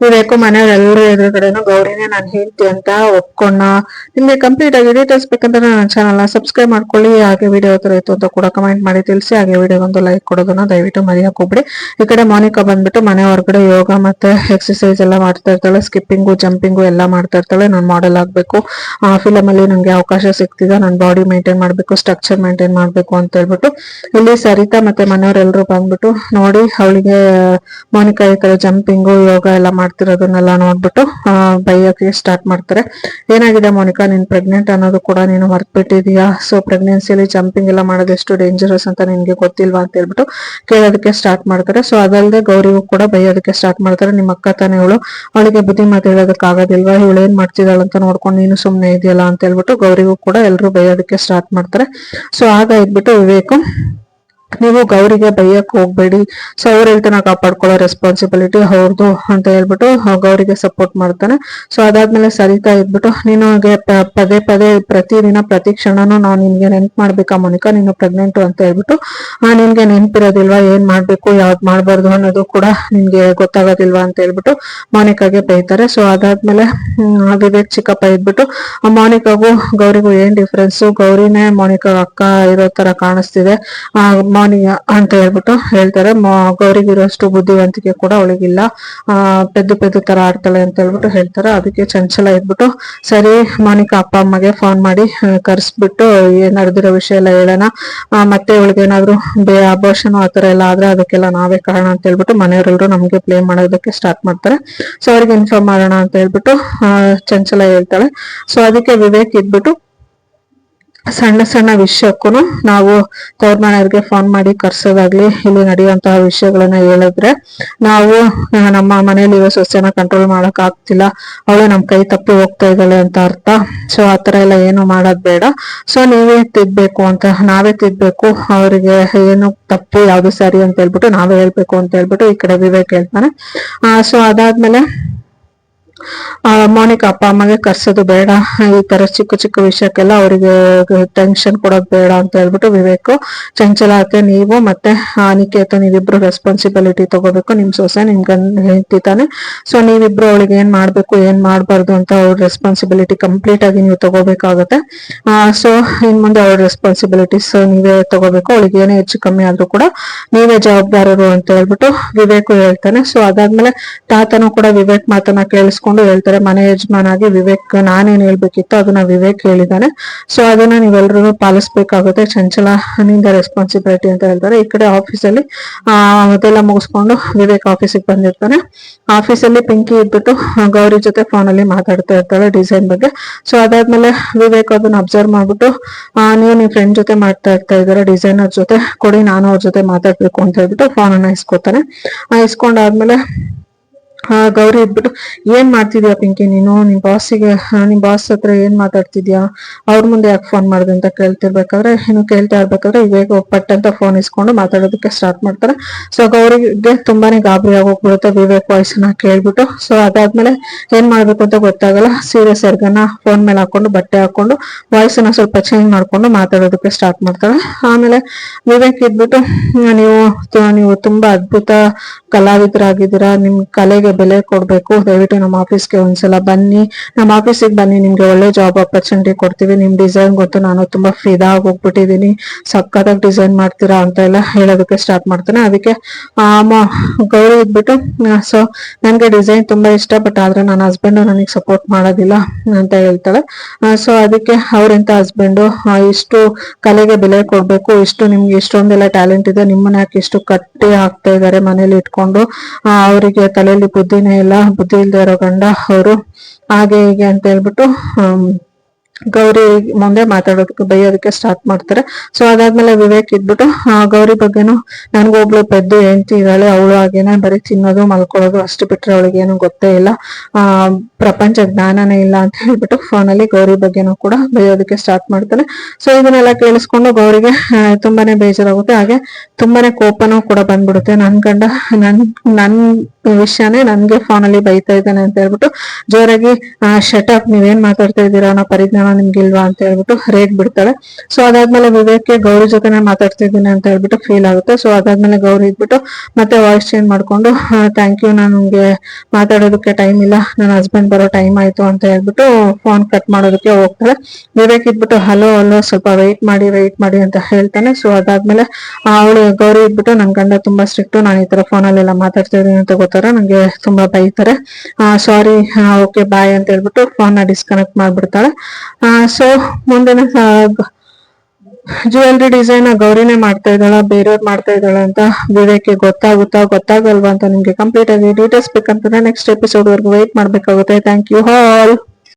ವಿವೇಕು ಮನೆಯವರೆಲ್ಲರೂ ಎದುರುಗಡೆನೂ ಗೌರಿನೇ ನಾನು ಹೇಳ್ತಿ ಅಂತ ಒಪ್ಕೊಂಡ. ನಿಮ್ಗೆ ಕಂಪ್ಲೀಟ್ ಆಗಿ ಡೀಟೇಲ್ಸ್ ಬೇಕಂದ್ರೆ ನನ್ನ ಚಾನಲ್ ನ ಸಬ್ಸ್ಕ್ರೈಬ್ ಮಾಡ್ಕೊಳ್ಳಿ. ಹಾಗೆ ವಿಡಿಯೋ ಹತ್ರ ಇತ್ತು ಅಂತ ಕೂಡ ಕಮೆಂಟ್ ಮಾಡಿ ತಿಳಿಸಿ. ಹಾಗೆ ವಿಡಿಯೋಗೊಂದು ಲೈಕ್ ಕೊಡೋದನ್ನ ದಯವಿಟ್ಟು ಮರೆಯಕ್ಕೆ ಹೋಗ್ಬಿಡಿ. ಈ ಕಡೆ ಮೋನಿಕಾ ಬಂದ್ಬಿಟ್ಟು ಮನೆ ಹೊರಗಡೆ ಯೋಗ ಮತ್ತೆ ಎಕ್ಸರ್ಸೈಸ್ ಎಲ್ಲ ಮಾಡ್ತಾ ಇರ್ತಾಳೆ. ಸ್ಕಿಪ್ಪಿಂಗು ಜಂಪಿಂಗು ಎಲ್ಲ ಮಾಡ್ತಾ ಇರ್ತಾಳೆ. ನಾನು ಮಾಡೆಲ್ ಆಗ್ಬೇಕು, ಆ ಫಿಲಮ್ ಅಲ್ಲಿ ನಂಗೆ ಅವಕಾಶ ಸಿಗ್ತಿದೆ, ನಾನು ಬಾಡಿ ಮೇಂಟೈನ್ ಮಾಡ್ಬೇಕು, ಸ್ಟ್ರಕ್ಚರ್ ಮೇಂಟೈನ್ ಮಾಡ್ಬೇಕು ಅಂತ ಹೇಳ್ಬಿಟ್ಟು ಇಲ್ಲಿ ಸರಿತಾ ಮತ್ತೆ ಮನೆಯವರೆಲ್ಲರೂ ಬಂದ್ಬಿಟ್ಟು ನೋಡಿ ಅವಳಿಗೆ ಮೋನಿಕಾ ಈ ಕಡೆ ಜಂಪಿಂಗು ಯೋಗ ಎಲ್ಲ ಮಾಡ್ತಿರೋದನ್ನೆಲ್ಲ ನೋಡ್ಬಿಟ್ಟು ಬೈಯಕ್ಕೆ ಸ್ಟಾರ್ಟ್ ಮಾಡ್ತಾರೆ. ಏನಾಗಿದೆ ಮೋನಿಕಾ, ನೀನ್ ಪ್ರೆಗ್ನೆಂಟ್ ಅನ್ನೋದು ಕೂಡ ನೀನು ಮರ್ತ್ಬಿಟ್ಟಿದೀಯಾ? ಸೊ ಪ್ರೆಗ್ನೆನ್ಸಿಯಲ್ಲಿ ಜಂಪಿಂಗ್ ಎಲ್ಲ ಮಾಡೋದು ಎಷ್ಟು ಡೇಂಜರಸ್ ಅಂತ ನಿನ್ಗೆ ಗೊತ್ತಿಲ್ವಾ ಅಂತ ಹೇಳ್ಬಿಟ್ಟು ಕೇಳೋದಕ್ಕೆ ಸ್ಟಾರ್ಟ್ ಮಾಡ್ತಾರೆ. ಸೊ ಅದಲ್ಲದೆ ಗೌರಿಗೂ ಕೂಡ ಬೈಯೋದಕ್ಕೆ ಸ್ಟಾರ್ಟ್ ಮಾಡ್ತಾರೆ. ನಿಮ್ಮ ಅಕ್ಕ ತಾನೇ ಇವಳು, ಅವಳಿಗೆ ಬುದ್ಧಿ ಮಾತು ಹೇಳೋದಕ್ಕೆ ಆಗೋದಿಲ್ವಾ? ಇವಳು ಏನ್ ಮಾಡ್ತಿದ್ದಾಳ ಅಂತ ನೋಡ್ಕೊಂಡು ನೀನು ಸುಮ್ನೆ ಇದೆಯಲ್ಲ ಅಂತ ಹೇಳ್ಬಿಟ್ಟು ಗೌರಿಗೂ ಕೂಡ ಎಲ್ರು ಬೈಯೋದಕ್ಕೆ ಸ್ಟಾರ್ಟ್ ಮಾಡ್ತಾರೆ. ಸೊ ಆಗ ಇದ್ಬಿಟ್ಟು ವಿವೇಕು, ನೀವು ಗೌರಿಗೆ ಬೈಯಕ್ ಹೋಗ್ಬೇಡಿ, ಸೊ ಅವ್ರ ಹೇಳ್ತಾನ ಕಾಪಾಡ್ಕೊಳ್ಳೋ ರೆಸ್ಪಾನ್ಸಿಬಿಲಿಟಿ ಅವ್ರದ್ದು ಅಂತ ಹೇಳ್ಬಿಟ್ಟು ಗೌರಿಗೆ ಸಪೋರ್ಟ್ ಮಾಡ್ತಾನೆ. ಸೊ ಅದಾದ್ಮೇಲೆ ಸರಿತಾ ಇದ್ಬಿಟ್ಟು, ನಿನಗೆ ಪದೇ ಪದೇ ಪ್ರತಿದಿನ ಪ್ರತಿ ಕ್ಷಣನೂ ನಾವು ನಿನ್ಗೆ ನೆನ್ಪು ಮಾಡ್ಬೇಕಾ ಮೋನಿಕಾ, ನೀನು ಪ್ರೆಗ್ನೆಂಟ್ ಅಂತ ಹೇಳ್ಬಿಟ್ಟು ನಿನ್ಗೆ ನೆನ್ಪಿರೋದಿಲ್ವಾ? ಏನ್ ಮಾಡ್ಬೇಕು ಯಾವ್ದು ಮಾಡ್ಬಾರ್ದು ಅನ್ನೋದು ಕೂಡ ನಿನ್ಗೆ ಗೊತ್ತಾಗೋದಿಲ್ವಾ ಅಂತ ಹೇಳ್ಬಿಟ್ಟು ಮೋನಿಕಾಗೆ ಬೈತಾರೆ. ಸೊ ಅದಾದ್ಮೇಲೆ ವಿವೇಕ್ ಚಿಕ್ಕಪ್ಪ ಇದ್ಬಿಟ್ಟು ಮೋನಿಕಾಗೂ ಗೌರಿಗೂ ಏನ್ ಡಿಫ್ರೆನ್ಸ್, ಗೌರಿನೇ ಮೋನಿಕಾ ಅಕ್ಕ ಇರೋ ತರ ಕಾಣಿಸ್ತಿದೆ ಮೋನಿಯಾ ಅಂತ ಹೇಳ್ಬಿಟ್ಟು ಹೇಳ್ತಾರೆ. ಗೌರಿಗಿರೋಷ್ಟು ಬುದ್ಧಿವಂತಿಕೆ ಕೂಡ ಅವಳಿಗಿಲ್ಲ, ಪೆದ್ದು ಪೆದ್ದು ತರ ಆಡ್ತಾಳೆ ಅಂತ ಹೇಳ್ಬಿಟ್ಟು ಹೇಳ್ತಾರೆ. ಅದಕ್ಕೆ ಚಂಚಲ ಇದ್ಬಿಟ್ಟು, ಸರಿ ಮೋನಿಕಾ ಅಪ್ಪ ಅಮ್ಮಗೆ ಫೋನ್ ಮಾಡಿ ಕರ್ಸ್ಬಿಟ್ಟು ನಡೆದಿರೋ ವಿಷಯ ಎಲ್ಲ ಹೇಳೋಣ, ಮತ್ತೆ ಇವಳಿಗೆ ಏನಾದ್ರು ಅಬೋರ್ಷನ್ ಆತರ ಎಲ್ಲ ಆದ್ರೆ ಅದಕ್ಕೆಲ್ಲ ನಾವೇ ಕಾರಣ ಅಂತ ಹೇಳ್ಬಿಟ್ಟು ಮನೆಯವರೆಲ್ಲರೂ ನಮ್ಗೆ ಪ್ಲೇ ಮಾಡೋದಕ್ಕೆ ಸ್ಟಾರ್ಟ್ ಮಾಡ್ತಾರೆ. ಸೊ ಅವ್ರಿಗೆ ಇನ್ಫಾರ್ಮ್ ಮಾಡೋಣ ಅಂತ ಹೇಳ್ಬಿಟ್ಟು ಚಂಚಲ ಹೇಳ್ತಾಳೆ. ಸೊ ಅದಕ್ಕೆ ವಿವೇಕ್ ಇದ್ಬಿಟ್ಟು, ಸಣ್ಣ ಸಣ್ಣ ವಿಷಯಕ್ಕೂ ನಾವು ತವ್ರ ಮನೆಯವ್ರಿಗೆ ಫೋನ್ ಮಾಡಿ ಕರ್ಸೋದಾಗ್ಲಿ ಇಲ್ಲಿ ನಡೆಯುವಂತಹ ವಿಷಯಗಳನ್ನ ಹೇಳಿದ್ರೆ ನಾವು ನಮ್ಮ ಮನೆಯಲ್ಲಿರೋ ಸೊಸೆನ ಕಂಟ್ರೋಲ್ ಮಾಡಕ್ ಆಗ್ತಿಲ್ಲ, ಅವಳು ನಮ್ ಕೈ ತಪ್ಪಿ ಹೋಗ್ತಾ ಇದ್ದಾಳೆ ಅಂತ ಅರ್ಥ. ಸೊ ಆತರ ಎಲ್ಲ ಏನು ಮಾಡೋದ್ ಬೇಡ, ಸೊ ನೀವೇ ತಿದ್ಬೇಕು ಅಂತ, ನಾವೇ ತಿದ್ಬೇಕು, ಅವ್ರಿಗೆ ಏನು ತಪ್ಪು ಯಾವ್ದು ಸರಿ ಅಂತ ಹೇಳ್ಬಿಟ್ಟು ನಾವೇ ಹೇಳ್ಬೇಕು ಅಂತ ಹೇಳ್ಬಿಟ್ಟು ಈ ಕಡೆ ವಿವೇಕ್ ಹೇಳ್ತಾನೆ. ಸೊ ಅದಾದ್ಮೇಲೆ ಮೋನಿಕಾ ಅಪ್ಪ ಅಮ್ಮಗೆ ಕರ್ಸೋದು ಬೇಡ, ಈ ತರ ಚಿಕ್ಕ ಚಿಕ್ಕ ವಿಷಯಕ್ಕೆಲ್ಲ ಅವರಿಗೆ ಟೆನ್ಷನ್ ಕೊಡೋದು ಬೇಡ ಅಂತ ಹೇಳ್ಬಿಟ್ಟು ವಿವೇಕು ಚಂಚಲತೆ ನೀವು ಮತ್ತೆ ನಿಕೇತ ನೀವಿಬ್ರು ರೆಸ್ಪಾನ್ಸಿಬಿಲಿಟಿ ತಗೋಬೇಕು, ನಿಮ್ ಸೊಸೆ ನಿಮ್ ಗಂಡ ಹೇಳ್ತಿದ್ದಾನೆ. ಸೊ ನೀವಿಬ್ರು ಅವಳಿಗೆ ಏನ್ ಮಾಡ್ಬೇಕು ಏನ್ ಮಾಡ್ಬಾರ್ದು ಅಂತ ಅವ್ರ ರೆಸ್ಪಾನ್ಸಿಬಿಲಿಟಿ ಕಂಪ್ಲೀಟ್ ಆಗಿ ನೀವು ತಗೋಬೇಕಾಗತ್ತೆ. ಸೊ ಇನ್ ಮುಂದೆ ಅವ್ರ ರೆಸ್ಪಾನ್ಸಿಬಿಲಿಟೀಸ್ ನೀವೇ ತಗೋಬೇಕು, ಅವಳಿಗೆ ಏನೇ ಹೆಚ್ಚು ಕಮ್ಮಿ ಆದ್ರೂ ಕೂಡ ನೀವೇ ಜವಾಬ್ದಾರರು ಅಂತ ಹೇಳ್ಬಿಟ್ಟು ವಿವೇಕು ಹೇಳ್ತಾನೆ. ಸೊ ಅದಾದ್ಮೇಲೆ ತಾತನು ಕೂಡ ವಿವೇಕ್ ಮಾತನ್ನ ಕೇಳಿಸ್ಕೊಂಡು ಹೇಳ್ತಾರೆ, ಮನೆ ಯಜಮಾನಾಗಿ ವಿವೇಕ್ ನಾನೇನ್ ಹೇಳ್ಬೇಕಿತ್ತು ಅದನ್ನ ವಿವೇಕ್ ಹೇಳಿದಾನೆ, ಸೊ ಅದನ್ನ ನೀವೆಲ್ರೂ ಪಾಲಿಸ್ಬೇಕಾಗುತ್ತೆ, ಚಂಚಲ ನಿಂದ ರೆಸ್ಪಾನ್ಸಿಬಿಲಿಟಿ ಅಂತ ಹೇಳ್ತಾರೆ. ಈ ಕಡೆ ಆಫೀಸಲ್ಲಿ ಅದೆಲ್ಲ ಮುಗಿಸ್ಕೊಂಡು ವಿವೇಕ್ ಆಫೀಸಿಗೆ ಬಂದಿರ್ತಾನೆ. ಆಫೀಸಲ್ಲಿ ಪಿಂಕಿ ಇದ್ಬಿಟ್ಟು ಗೌರಿ ಜೊತೆ ಫೋನಲ್ಲಿ ಮಾತಾಡ್ತಾ ಇರ್ತಾಳೆ ಡಿಸೈನ್ ಬಗ್ಗೆ. ಸೊ ಅದಾದ್ಮೇಲೆ ವಿವೇಕ್ ಅದನ್ನ ಅಬ್ಸರ್ವ್ ಮಾಡ್ಬಿಟ್ಟು, ನೀವು ನಿಮ್ ಫ್ರೆಂಡ್ ಜೊತೆ ಮಾಡ್ತಾ ಇದ್ದಾರೆ ಡಿಸೈನರ್ ಜೊತೆ, ಕೊಡಿ ನಾನು ಅವ್ರ ಜೊತೆ ಮಾತಾಡ್ಬೇಕು ಅಂತ ಹೇಳ್ಬಿಟ್ಟು ಫೋನ್ ಅನ್ನ ಇಸ್ಕೊತಾನೆ. ಇಸ್ಕೊಂಡಾದ್ಮೇಲೆ ಗೌರಿ ಇದ್ಬಿಟ್ಟು, ಏನ್ ಮಾಡ್ತಿದ್ಯಾ ಪಿಂಕಿ ನೀನು, ನಿಮ್ ಬಾಸ್ ಹತ್ರ ಏನ್ ಮಾತಾಡ್ತಿದ್ಯಾ, ಅವ್ರ ಮುಂದೆ ಯಾಕೆ ಫೋನ್ ಮಾಡ್ದೆ ಅಂತ ಕೇಳ್ತಾ ಇರ್ಬೇಕಾದ್ರೆ ಇವಾಗ ಪಟ್ ಅಂತ ಫೋನ್ ಇಸ್ಕೊಂಡು ಮಾತಾಡೋದಕ್ಕೆ ಸ್ಟಾರ್ಟ್ ಮಾಡ್ತಾರೆ. ಸೊ ಗೌರಿಗೆ ತುಂಬಾನೇ ಗಾಬರಿ ಆಗೋಗ್ಬಿಡುತ್ತೆ ವಿವೇಕ್ ವಾಯ್ಸ್ ನ ಕೇಳ್ಬಿಟ್ಟು. ಸೊ ಅದಾದ್ಮೇಲೆ ಏನ್ ಮಾಡ್ಬೇಕು ಅಂತ ಗೊತ್ತಾಗಲ್ಲ, ಸೀರಿಯಸ್ ಎರ್ಗನ್ನ ಫೋನ್ ಮೇಲೆ ಹಾಕೊಂಡು ಬಟ್ಟೆ ಹಾಕೊಂಡು ವಾಯ್ಸ್ ನ ಸ್ವಲ್ಪ ಚೇಂಜ್ ಮಾಡ್ಕೊಂಡು ಮಾತಾಡೋದಕ್ಕೆ ಸ್ಟಾರ್ಟ್ ಮಾಡ್ತಾಳೆ. ಆಮೇಲೆ ವಿವೇಕ್ ಇದ್ಬಿಟ್ಟು, ನೀವು ತುಂಬಾ ಅದ್ಭುತ ಕಲಾವಿದರಾಗಿದ್ದೀರಾ, ನಿಮ್ ಕಲೆಗೆ ಬೆಲೆ ಕೊಡ್ಬೇಕು, ದಯವಿಟ್ಟು ನಮ್ಮ ಆಫೀಸ್ಗೆ ಒಂದ್ಸಲ ಬನ್ನಿ, ನಮ್ಮ ಆಫೀಸಿಗೆ ಬನ್ನಿ, ನಿಮ್ಗೆ ಒಳ್ಳೆ ಜಾಬ್ ಆಪರ್ಚುನಿಟಿ ಕೊಡ್ತೀವಿ, ನಿಮ್ ಡಿಸೈನ್ ಗೊತ್ತು, ನಾನು ತುಂಬಾ ಫಿದಾ ಹೋಗ್ಬಿಟ್ಟಿದೀನಿ, ಸಕ್ಕತ್ತಾಗಿ ಡಿಸೈನ್ ಮಾಡ್ತೀರಾ ಅಂತ ಎಲ್ಲ ಹೇಳೋದಕ್ಕೆ ಸ್ಟಾರ್ಟ್ ಮಾಡ್ತಾನೆ. ಅದಕ್ಕೆ ಗೌರಿ ಇದ್ಬಿಟ್ಟು, ಸೊ ನನ್ಗೆ ಡಿಸೈನ್ ತುಂಬಾ ಇಷ್ಟ, ಬಟ್ ಆದ್ರೆ ನನ್ನ ಹಸ್ಬೆಂಡ್ ನನಗೆ ಸಪೋರ್ಟ್ ಮಾಡೋದಿಲ್ಲ ಅಂತ ಹೇಳ್ತಾಳೆ. ಸೊ ಅದಕ್ಕೆ ಅವ್ರೆಂತ ಹಸ್ಬೆಂಡು, ಇಷ್ಟು ಕಲೆಗೆ ಬೆಲೆ ಕೊಡ್ಬೇಕು, ನಿಮ್ಗೆ ಇಷ್ಟೊಂದೆಲ್ಲ ಟ್ಯಾಲೆಂಟ್ ಇದೆ, ನಿಮ್ಮನ್ನ ಯಾಕೆ ಇಷ್ಟು ಕಟ್ಟಿ ಹಾಕ್ತಾ ಇದಾರೆ ಮನೇಲಿ ಇಟ್ಕೊಂಡು, ಅವರಿಗೆ ತಲೆಯಲ್ಲಿ ಬುದ್ಧಿನೇ ಇಲ್ಲ, ಬುದ್ಧಿ ಇಲ್ದೇ ಇರೋ ಗಂಡ ಅವರು, ಹಾಗೆ ಹೀಗೆ ಅಂತ ಹೇಳ್ಬಿಟ್ಟು ಗೌರಿ ಮುಂದೆ ಮಾತಾಡೋದಕ್ಕೆ ಬೈಯೋದಕ್ಕೆ ಸ್ಟಾರ್ಟ್ ಮಾಡ್ತಾರೆ. ಸೊ ಅದಾದ್ಮೇಲೆ ವಿವೇಕ್ ಇದ್ಬಿಟ್ಟು, ಗೌರಿ ಬಗ್ಗೆನು ನನ್ಗೊಬ್ಳು ಪೆದ್ದು ಹೆಂಡತಿ ಇದ್ದಾಳೆ, ಅವಳು ಹಾಗೇನೆ ಬರೀ ತಿನ್ನೋದು ಮಲ್ಕೊಳ್ಳೋದು ಅಷ್ಟು ಬಿಟ್ರೆ ಅವಳಿಗೇನು ಗೊತ್ತೇ ಇಲ್ಲ, ಪ್ರಪಂಚ ಜ್ಞಾನನೇ ಇಲ್ಲ ಅಂತ ಹೇಳ್ಬಿಟ್ಟು ಫೋನಲ್ಲಿ ಗೌರಿ ಬಗ್ಗೆನೂ ಕೂಡ ಬೈಯೋದಕ್ಕೆ ಸ್ಟಾರ್ಟ್ ಮಾಡ್ತಾನೆ. ಸೊ ಇದನ್ನೆಲ್ಲ ಕೇಳಿಸ್ಕೊಂಡು ಗೌರಿಗೆ ತುಂಬಾನೇ ಬೇಜಾರಾಗುತ್ತೆ, ಹಾಗೆ ತುಂಬಾನೇ ಕೋಪನೂ ಕೂಡ ಬಂದ್ಬಿಡುತ್ತೆ. ನನ್ ಗಂಡ ನನ್ ವಿಷಯನೇ ನನ್ಗೆ ಫೋನ್ ಅಲ್ಲಿ ಬೈತಾ ಇದ್ದಾನೆ ಅಂತ ಹೇಳ್ಬಿಟ್ಟು ಜೋರಾಗಿ ಶಟಪ್ ನೀವೇನ್ ಮಾತಾಡ್ತಾ ಇದ್ದೀರಾ ಅನ್ನೋ ಪರಿಜ್ಞಾನ ನಿಮ್ಗಿಲ್ವಾ ಅಂತ ಹೇಳ್ಬಿಟ್ಟು ರೇಟ್ ಬಿಡ್ತಾಳೆ. ಸೊ ಅದಾದ್ಮೇಲೆ ವಿವೇಕ್ಗೆ ಗೌರಿ ಜೊತೆನೆ ಮಾತಾಡ್ತಾ ಇದ್ದೀನಿ ಅಂತ ಹೇಳ್ಬಿಟ್ಟು ಫೀಲ್ ಆಗುತ್ತೆ. ಸೊ ಅದಾದ್ಮೇಲೆ ಗೌರಿ ಇದ್ಬಿಟ್ಟು ಮತ್ತೆ ವಾಯ್ಸ್ ಚೇಂಜ್ ಮಾಡ್ಕೊಂಡು ಥ್ಯಾಂಕ್ ಯು, ನನ್ಗೆ ಮಾತಾಡೋದಕ್ಕೆ ಟೈಮ್ ಇಲ್ಲ, ನನ್ನ ಹಸ್ಬೆಂಡ್ ಬರೋ ಟೈಮ್ ಆಯ್ತು ಅಂತ ಹೇಳ್ಬಿಟ್ಟು ಫೋನ್ ಕಟ್ ಮಾಡೋದಕ್ಕೆ ಹೋಗ್ತಾಳೆ. ವಿವೇಕ್ ಇದ್ಬಿಟ್ಟು ಹಲೋ ಹಲೋ ಸ್ವಲ್ಪ ವೆಯ್ಟ್ ಮಾಡಿ ಅಂತ ಹೇಳ್ತಾನೆ. ಸೊ ಅದಾದ್ಮೇಲೆ ಅವಳು ಗೌರಿ ಇದ್ಬಿಟ್ಟು ನನ್ ಗಂಡ ತುಂಬಾ ಸ್ಟ್ರಿಕ್ಟ್, ನಾನು ಈ ತರ ಫೋನಲ್ಲೆಲ್ಲ ಮಾತಾಡ್ತಾ ಇದ್ದೀನಿ ಅಂತ ಗೊತ್ತಾರ ನಂಗೆ ತುಂಬಾ ಬೈತಾರೆ, ಸಾರಿ ಓಕೆ ಬಾಯ್ ಅಂತ ಹೇಳ್ಬಿಟ್ಟು ಫೋನ್ ನ ಡಿಸ್ಕನೆಕ್ಟ್ ಮಾಡ್ಬಿಡ್ತಾಳೆ. ಸೊ ಮುಂದಿನ ಜ್ಯುವೆಲ್ರಿ ಡಿಸೈನ್ ಗೌರಿನೇ ಮಾಡ್ತಾ ಇದ್ದಾಳ, ಬೇರೆಯವ್ರು ಮಾಡ್ತಾ ಇದ್ದಾಳ ಅಂತ ವಿವೇಕ್ಗೆ ಗೊತ್ತಾಗಲ್ವಾ ಅಂತ ನಿಮ್ಗೆ ಕಂಪ್ಲೀಟ್ ಆಗಿ ಡೀಟೇಲ್ಸ್ ಬೇಕಂತಂದ್ರೆ ನೆಕ್ಸ್ಟ್ ಎಪಿಸೋಡ್ ವರ್ಗು ವೇಟ್ ಮಾಡ್ಬೇಕಾಗುತ್ತೆ. Thank you all.